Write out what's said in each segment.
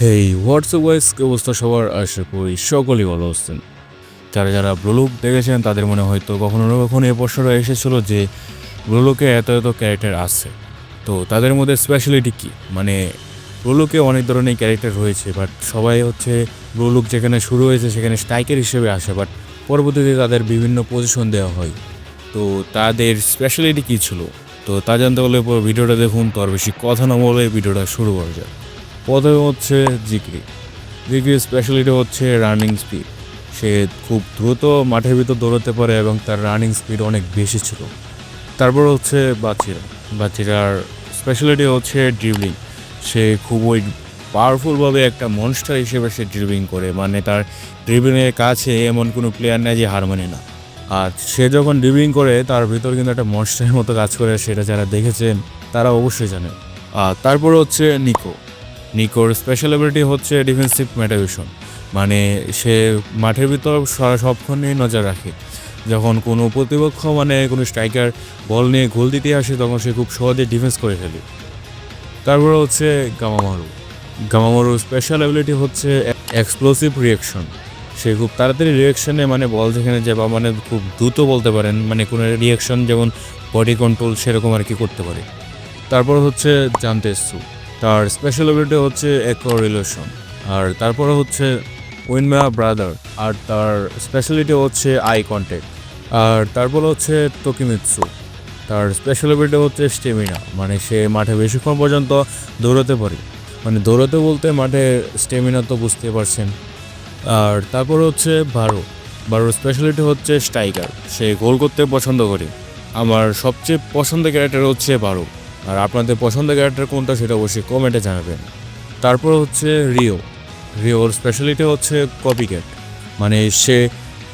হেই WhatsApp guys, কি অবস্থা সবার? আশা করি সকলেই ভালো আছেন। যারা যারা ব্লুলুক দেখেছেন তাদের মনে হয়তো কখনো না কখনো এই প্রশ্নটা এসেছিল যে ব্লুলুকে এত এত ক্যারেক্টার আছে, তো তাদের মধ্যে স্পেশালিটি কী? মানে ব্লুলুকে অনেক ধরনের ক্যারেক্টার রয়েছে, বাট সবাই হচ্ছে ব্লুলুক যেখানে শুরু হয়েছে সেখানে স্ট্রাইকার হিসেবে আসে, বাট পরবর্তীতে তাদের বিভিন্ন পজিশন দেওয়া হয়। তো তাদের স্পেশালিটি কী ছিল? তো তা জানতে হলে পুরো ভিডিওটা দেখুন। তো আর বেশি কথা না বলে ভিডিওটা শুরু করা যায়। প্রথমে হচ্ছে জিগরি। জিগরির স্পেশালিটি হচ্ছে রানিং স্পিড। সে খুব দ্রুত মাঠের ভিতর দৌড়াতে পারে এবং তার রানিং স্পিড অনেক বেশি ছিল। তারপর হচ্ছে বাচিরা। বাচিরার স্পেশালিটি হচ্ছে ড্রিবলিং। সে খুবই পাওয়ারফুলভাবে একটা মনস্টার হিসেবে সে ড্রিবলিং করে, মানে তার ড্রিবলিংয়ের কাছে এমন কোনো প্লেয়ার নেই যে হার মানে না। আর সে যখন ড্রিবলিং করে তার ভিতর কিন্তু একটা মনস্টারের মতো কাজ করে, সেটা যারা দেখেছেন তারা অবশ্যই জানে। আর তারপর হচ্ছে নিকো। নিকোর স্পেশাল এবিলিটি হচ্ছে ডিফেন্সিভ মেটাভিশন, মানে সে মাঠের ভিতর সবক্ষণেই নজর রাখে। যখন কোনো প্রতিপক্ষ মানে কোনো স্ট্রাইকার বল নিয়ে গোল দিতে আসে তখন সে খুব সহজে ডিফেন্স করে ফেলে। তারপরে হচ্ছে গামামারু। গামামারুর স্পেশাল অ্যাবিলিটি হচ্ছে এক্সপ্লোসিভ রিয়াকশন। সে খুব তাড়াতাড়ি রিয়াকশনে মানে বল যেখানে যায় বা মানে খুব দ্রুত বলতে পারেন, মানে কোনো রিয়াকশন যেমন বডি কন্ট্রোল সেরকম আর কি করতে পারে। তারপর হচ্ছে জানতেসু। তার স্পেশাল অ্যাবিলিটি হচ্ছে রিলেশন। আর তারপরে হচ্ছে উইনমা ব্রাদার, আর তার স্পেশালিটি হচ্ছে আই কন্ট্যাক্ট। আর তারপর হচ্ছে তোকিমিৎসু। তার স্পেশাল অ্যাবিলিটি হচ্ছে স্টেমিনা, মানে সে মাঠে বেশিক্ষণ পর্যন্ত দৌড়াতে পারে। মানে দৌড়াতে বলতে মাঠে স্টেমিনা তো বুঝতে পারছেন। আর তারপর হচ্ছে বারোর স্পেশালিটি হচ্ছে স্ট্রাইকার। সে গোল করতে পছন্দ করে। আমার সবচেয়ে পছন্দের ক্যারেক্টার হচ্ছে বারো। আর আপনাদের পছন্দের ক্যারেক্টার কোনটা সেটা অবশ্যই কমেন্টে জানাবেন। তারপর হচ্ছে রিওর স্পেশালিটি হচ্ছে কপিক্যাট, মানে সে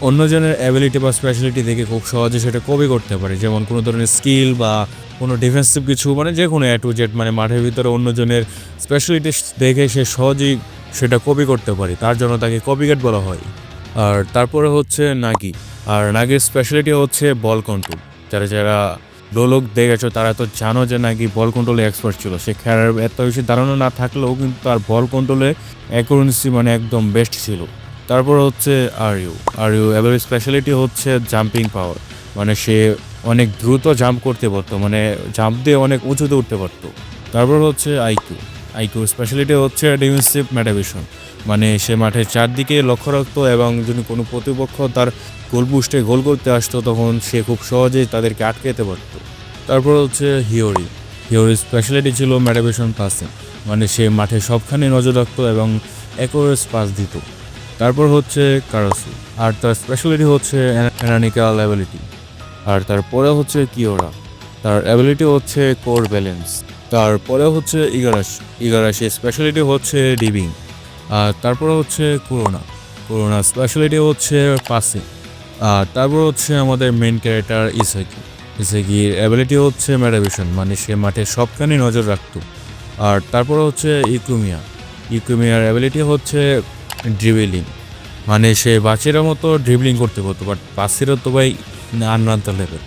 অন্যজনের অ্যাবিলিটি বা স্পেশালিটি দেখে খুব সহজে সেটা কপি করতে পারে, যেমন কোনো ধরনের স্কিল বা কোনো ডিফেন্সিভ কিছু, মানে যে কোনো টু জেড, মানে মাঠের ভিতরে অন্যজনের স্পেশালিটি দেখে সে সহজেই সেটা কপি করতে পারে, তার জন্য তাকে কপিক্যাট বলা হয়। আর তারপরে হচ্ছে নাগি। আর নাগির স্পেশালিটি হচ্ছে বল কন্ট্রোল। যারা যারা লোক দেখেছো তারা তো জানো যে নাকি বল কন্ট্রোলে এক্সপার্ট ছিল। সে খেলার এত বেশি ধারণা না থাকলেও কিন্তু তার বল কন্ট্রোলে অ্যাকুরেন্সি মানে একদম বেস্ট ছিল। তারপর হচ্ছে আর ইউ এবার স্পেশালিটি হচ্ছে জাম্পিং পাওয়ার, মানে সে অনেক দ্রুত জাম্প করতে পারতো, মানে জাম্প দিয়ে অনেক উঁচুতে উঠতে পারতো। তারপর হচ্ছে আইকিউ স্পেশালিটি হচ্ছে ডিফেন্সিভ মেটাভিশন, মানে সে মাঠের চারদিকে লক্ষ্য রাখতো এবং যদি কোনো প্রতিপক্ষ তার গোল পোস্টে গোল করতে আসতো তখন সে খুব সহজেই তাদেরকে আটকাতে পারত। তারপর হচ্ছে হিওরির স্পেশালিটি ছিল মেটাভিশন পাসিং, মানে সে মাঠে সবখানে নজর রাখতো এবং অ্যাকুরেট পাস দিত। তারপর হচ্ছে কারাসু। আর তার স্পেশালিটি হচ্ছে অ্যানানিক্যাল অ্যাবিলিটি। আর তারপরে হচ্ছে কিওরা। তার অ্যাবিলিটি হচ্ছে কোর ব্যালেন্স। তারপরে হচ্ছে ইগারাশি স্পেশালিটি হচ্ছে ডিবিং। আর তারপরে হচ্ছে করোনা স্পেশালিটি হচ্ছে পাসিং। আর তারপর হচ্ছে আমাদের মেন ক্যারেক্টার ইসাকির অ্যাবিলিটি হচ্ছে মেটাভিশন, মানে সে মাঠে সবখানে নজর রাখতো। আর তারপর হচ্ছে ইকুমিয়ার অ্যাবিলিটি হচ্ছে ড্রিবলিং, মানে সে বাচ্চার মতো ড্রিবলিং করতে পারতো, বাট বাচ্চারা তো ভাই আনরান্তা লেভেল।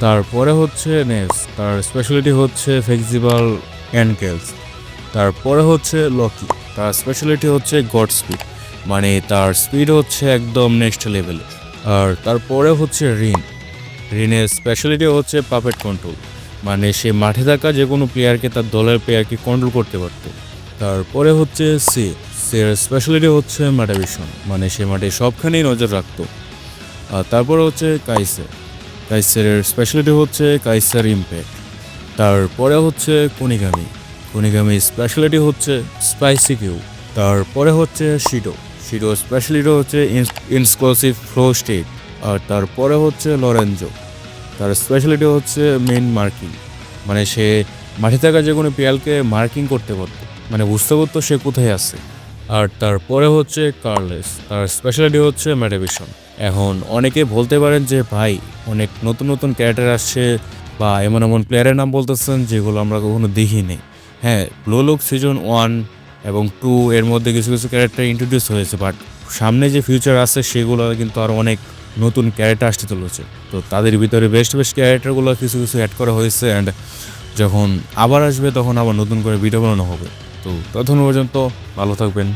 তারপরে হচ্ছে তার স্পেশালিটি হচ্ছে ফ্লেক্সিবল অ্যানকেলস। তারপরে হচ্ছে লকি। তার স্পেশালিটি হচ্ছে গড স্পিড, মানে তার স্পিড হচ্ছে একদম নেক্সট লেভেল। আর তারপরে হচ্ছে রিনের স্পেশালিটি হচ্ছে পাপেট কন্ট্রোল, মানে সে মাঠে থাকা যে কোনো প্লেয়ারকে তার দলের প্লেয়ারকে কন্ট্রোল করতে পারত। তারপরে হচ্ছে সের স্পেশালিটি হচ্ছে মেটাভিশন, মানে সে মাঠে সবখানেই নজর রাখতো। আর তারপরে হচ্ছে কাইসেরের স্পেশালিটি হচ্ছে কাইসার ইম্প্যাক্ট। তারপরে হচ্ছে কুনিগামি স্পেশালিটি হচ্ছে স্পাইসি কিউ। তারপরে হচ্ছে শিডো স্পেশালিটি হচ্ছে ইনক্লুসিভ ফ্লো স্টেট। আর তারপরে হচ্ছে লরেঞ্জো। তার স্পেশালিটি হচ্ছে মেন মার্কিং, মানে সে মাঠে থাকা যে কোনো প্লেয়ারকে মার্কিং করতে পারতো, মানে বুঝতে পারতো সে কোথায় আছে। আর তারপরে হচ্ছে কার্লেস। তার স্পেশালিটি হচ্ছে মেটাভিশন। এখন অনেকে বলতে পারেন যে ভাই অনেক নতুন নতুন ক্যারেক্টার আসছে বা এমন এমন প্লেয়ারের নাম বলতেছেন যেগুলো আমরা কখনো দেখিনি। হ্যাঁ, ব্লুলুক সিজন 1 এবং 2 এর মধ্যে কিছু কিছু ক্যারেক্টার ইন্ট্রোডিউস হয়েছে, বাট সামনে যে ফিউচার আছে সেগুলো কিন্তু আরও অনেক নতুন ক্যারেক্টার আসতে চলেছে। তো তাদের ভিতরে বেস্ট ক্যারেক্টারগুলো কিছু কিছু অ্যাড করা হয়েছে, অ্যান্ড যখন আবার আসবে তখন আবার নতুন করে ভিডিও বানানো হবে। তো ততক্ষণ পর্যন্ত ভালো থাকবেন।